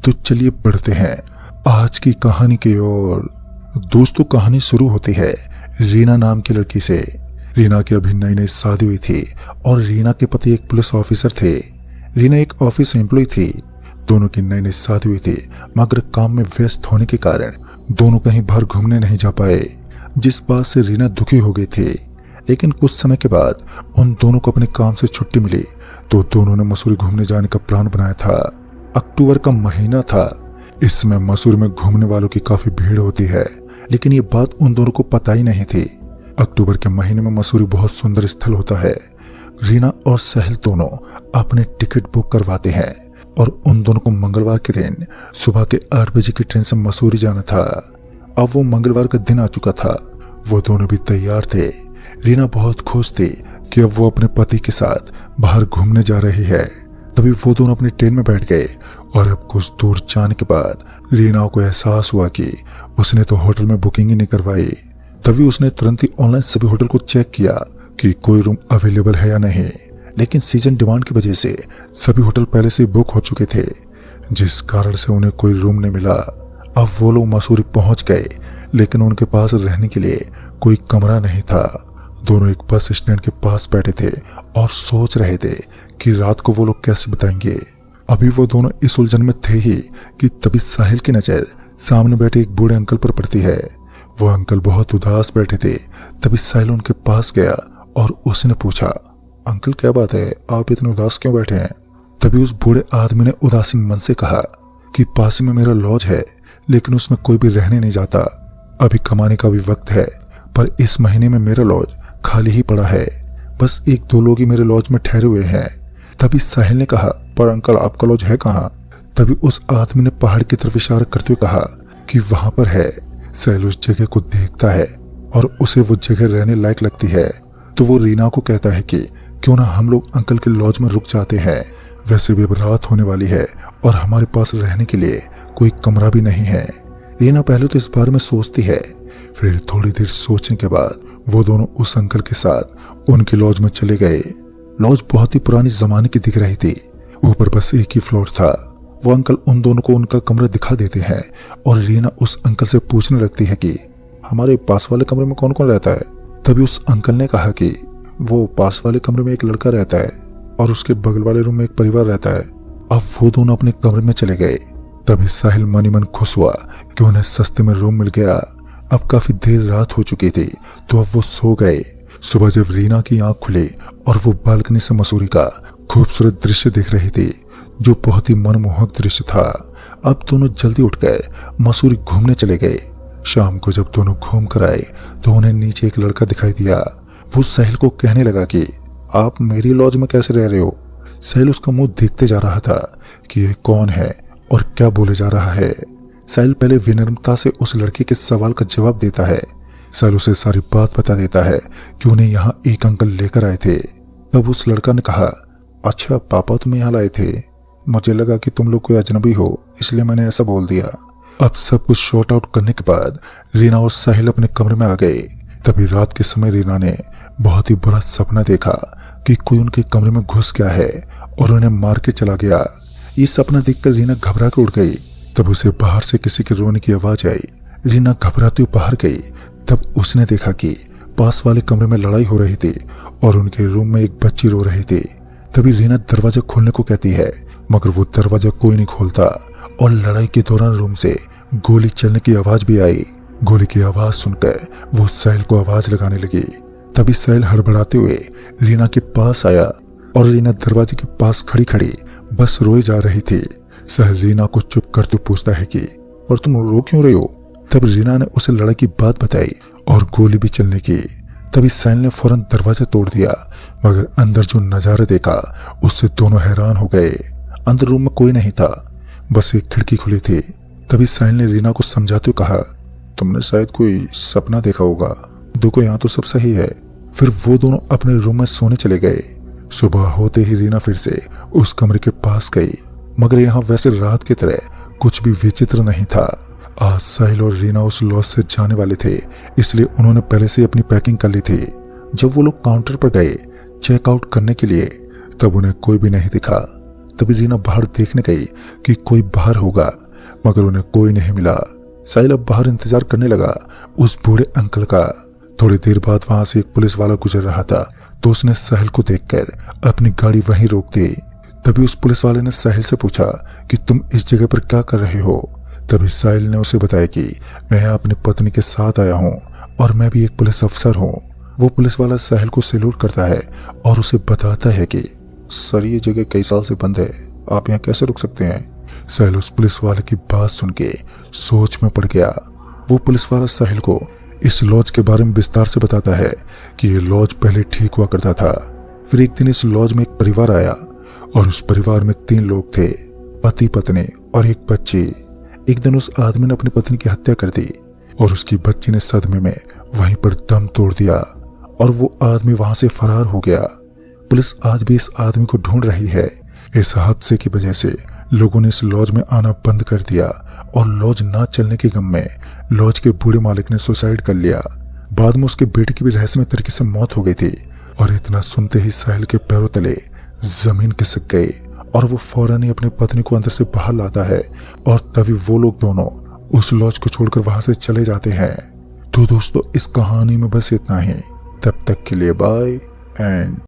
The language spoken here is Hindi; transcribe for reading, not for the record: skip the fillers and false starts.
तो चलिए बढ़ते हैं आज की कहानी की ओर। दोस्तों, कहानी शुरू होती है रीना नाम की लड़की से। रीना की अभी नई नई शादी हुई थी और रीना के पति एक पुलिस ऑफिसर थे। रीना एक ऑफिस एम्प्लॉय थी। दोनों की नई नई शादी हुई थी, मगर काम में व्यस्त होने के कारण दोनों कहीं बाहर घूमने नहीं जा पाए, जिस बात से रीना दुखी हो गई थी। लेकिन कुछ समय के बाद उन दोनों को अपने काम से छुट्टी मिली तो दोनों ने मसूरी घूमने जाने का प्लान बनाया था। अक्टूबर का महीना था। इस समय मसूरी में घूमने वालों की काफी भीड़ होती है, लेकिन ये बात उन दोनों को पता ही नहीं थी। अक्टूबर के महीने में मसूरी बहुत सुंदर स्थल होता है। रीना और साहिल दोनों अपने टिकट बुक करवाते हैं और उन दोनों को मंगलवार के दिन सुबह के 8 बजे की ट्रेन से मसूरी जाना था। अब वो मंगलवार का दिन आ चुका था। वो दोनों भी तैयार थे। रीना बहुत खुश थी कि अब वो अपने पति के साथ बाहर घूमने जा रही है। तभी वो दोनों अपनी ट्रेन में बैठ गए और अब कुछ दूर जाने के बाद रीना को एहसास हुआ कि उसने तो होटल में बुकिंग ही नहीं करवाई। तभी उसने तुरंत ही ऑनलाइन सभी होटल को चेक किया कि कोई रूम अवेलेबल है या नहीं, लेकिन सीजन डिमांड की वजह से सभी होटल पहले से बुक हो चुके थे, जिस कारण से उन्हें कोई रूम नहीं मिला। अब वो लोग मसूरी पहुंच गए, लेकिन उनके पास रहने के लिए कोई कमरा नहीं था। दोनों एक बस स्टैंड के पास बैठे थे और सोच रहे थे कि रात को वो लोग कैसे बिताएंगे। अभी वो दोनों इस उलझन में थे ही कि तभी साहिल की नजर सामने बैठे एक बूढ़े अंकल पर पड़ती है। वो अंकल बहुत उदास बैठे थे। तभी साहिल उनके पास गया और उसने पूछा, अंकल क्या बात है, आप इतने उदास क्यों बैठे हैं? तभी उस बूढ़े आदमी ने उदासी मन से कहा कि पास में मेरा लॉज है, लेकिन उसमें कोई भी रहने नहीं जाता। अभी कमाने का भी वक्त है, पर इस महीने में मेरा लॉज खाली ही पड़ा है। बस 1-2 लोग ही मेरे लॉज में ठहरे हुए हैं। तभी साहिल ने कहा, पर अंकल आपका लॉज है कहाँ? तभी उस आदमी ने पहाड़ की तरफ इशारा करते हुए कहा कि वहां पर है। साहिल उस जगह को देखता है और उसे वो जगह रहने लायक लगती है, तो वो रीना को कहता है कि क्यों ना हम लोग अंकल के लॉज में रुक जाते हैं। वैसे भी अब रात होने वाली है और हमारे पास रहने के लिए कोई कमरा भी नहीं है। रीना पहले तो इस बारे में सोचती है, फिर थोड़ी देर सोचने के बाद वो दोनों उस अंकल के साथ उनके लॉज में चले गए। लॉज बहुत ही पुरानी जमाने की दिख रही थी। ऊपर बस एक ही फ्लोर था। वो अंकल उन दोनों को उनका कमरा दिखा देते हैं और रीना उस अंकल से पूछने लगती है कि हमारे पास वाले कमरे में कौन कौन रहता है? तभी उस अंकल ने कहा कि वो पास वाले कमरे में एक लड़का रहता है और उसके बगल वाले रूम में एक परिवार रहता है। अब वो दोनों अपने कमरे में चले गए। तभी साहिल मन ही मन खुश हुआ कि उन्हें सस्ते में रूम मिल गया। अब काफी देर रात हो चुकी थी, तो अब वो सो गए। सुबह जब रीना की आंख खुली और वो बालकनी से मसूरी का खूबसूरत दृश्य देख रही थी, जो बहुत ही मनमोहक दृश्य था। अब दोनों जल्दी उठकर मसूरी घूमने चले गए। शाम को जब दोनों घूम कर आए तो उन्हें नीचे एक लड़का दिखाई दिया। वो साहिल को कहने लगा कि आप मेरी लॉज में कैसे रह रहे हो? साहिल उसका मुंह देखते जा रहा था कि ये कौन है और क्या बोले जा रहा है। साहिल पहले विनम्रता से उस लड़के के सवाल का जवाब देता है। साहिल उसे सारी बात बता देता है कि उन्हें यहाँ एक अंकल लेकर आए थे। तब उस लड़का ने कहा, अच्छा पापा तुम्हें यहाँ लाए थे? मुझे लगा कि तुम लोग कोई अजनबी हो, इसलिए मैंने ऐसा बोल दिया। अब सब कुछ शॉर्ट आउट करने के बाद रीना और साहिल अपने कमरे में आ गए। तभी रात के समय रीना ने बहुत ही बुरा सपना देखा कि कोई उनके कमरे में घुस गया है और उन्हें मार के चला गया। ये सपना देखकर रीना घबरा कर उठ गई। तब उसे बाहर से किसी के रोने की आवाज आई। रीना घबराती हुई बाहर गई। तब उसने देखा कि पास वाले कमरे में लड़ाई हो रही थी और उनके रूम में एक बच्ची रो रही थी। तभी रीना दरवाजा खोलने को कहती है, मगर वो दरवाजा कोई नहीं खोलता और लड़ाई के दौरान रूम से गोली चलने की आवाज भी आई। गोली की आवाज सुनकर वो साहिल को आवाज लगाने लगी। तभी साहिल हड़बड़ाते हुए रीना के पास आया और रीना दरवाजे के पास खड़ी खड़ी बस रोए जा रही थी। साहिल रीना को चुप करते पूछता है कि और तुम रो क्यों रही हो? तब रीना ने उसे लड़ाई की बात बताई और गोली भी चलने की। तभी साहिल ने फौरन दरवाजा तोड़ दिया, मगर अंदर जो नजारा देखा उससे दोनों हैरान हो गए। अंदर रूम में कोई नहीं था, बस एक खिड़की खुली थी। तभी साहिल ने रीना को समझाते हुए कहा, तुमने शायद कोई सपना देखा होगा, देखो यहाँ तो सब सही है। फिर वो दोनों अपने रूम में सोने चले गए। सुबह होते ही रीना फिर से उस कमरे के पास गई, मगर यहाँ वैसे रात की तरह कुछ भी विचित्र नहीं था। आज साहिल और रीना उस लॉज से जाने वाले थे, इसलिए उन्होंने पहले से अपनी पैकिंग कर ली थी। जब वो लोग काउंटर पर गए चेकआउट करने के लिए, तब उन्हें कोई भी नहीं दिखा। तभी रीना बाहर देखने गई कि कोई बाहर होगा, मगर उन्हें कोई नहीं मिला। साहिल अब बाहर इंतजार करने लगा उस बूढ़े अंकल का। थोड़ी देर बाद वहां से एक पुलिस वाला गुजर रहा था, तो उसने साहिल को देखकर अपनी गाड़ी वहीं रोक दी। तभी उस पुलिस वाले ने साहिल से पूछा कि तुम इस जगह पर क्या कर रहे हो। तभी साहिल ने उसे बताया कि मैं अपनी पत्नी के साथ आया हूँ और मैं भी एक पुलिस अफसर हूँ। वो पुलिस वाला साहिल को सैल्यूट करता है और उसे बताता है कि सर ये जगह कई साल से बंद है, आप यहाँ कैसे रुक सकते हैं। साहिल उस पुलिस वाले की बात सुन के सोच में पड़ गया। वो पुलिस वाला साहिल को इस लॉज के बारे में विस्तार से बताता है कि ये लॉज पहले ठीक हुआ करता था। फिर एक दिन इस लॉज में एक परिवार आया और उस परिवार में 3 लोग थे, पति पत्नी और एक बच्ची। एक दिन उस आदमी ने अपनी पत्नी की हत्या कर दी और उसकी बच्ची ने सदमे में वहीं पर दम तोड़ दिया और वो आदमी वहां से फरार हो गया। पुलिस आज भी इस आदमी को ढूंढ रही है। इस हादसे की वजह से लोगों ने इस लॉज में आना बंद कर दिया और लॉज ना चलने के गम में लॉज के बूढ़े मालिक ने सुसाइड कर लिया। बाद में उसके बेटे की भी रहस्यमय तरीके से मौत हो गई थी। और इतना सुनते ही साहिल के पैरों तले जमीन खिसक गई और वो फौरन ही अपनी पत्नी को अंदर से बाहर लाता है और तभी वो लोग दोनों उस लॉज को छोड़कर वहां से चले जाते हैं। तो दोस्तों इस कहानी में बस इतना ही। तब तक के लिए बाय एंड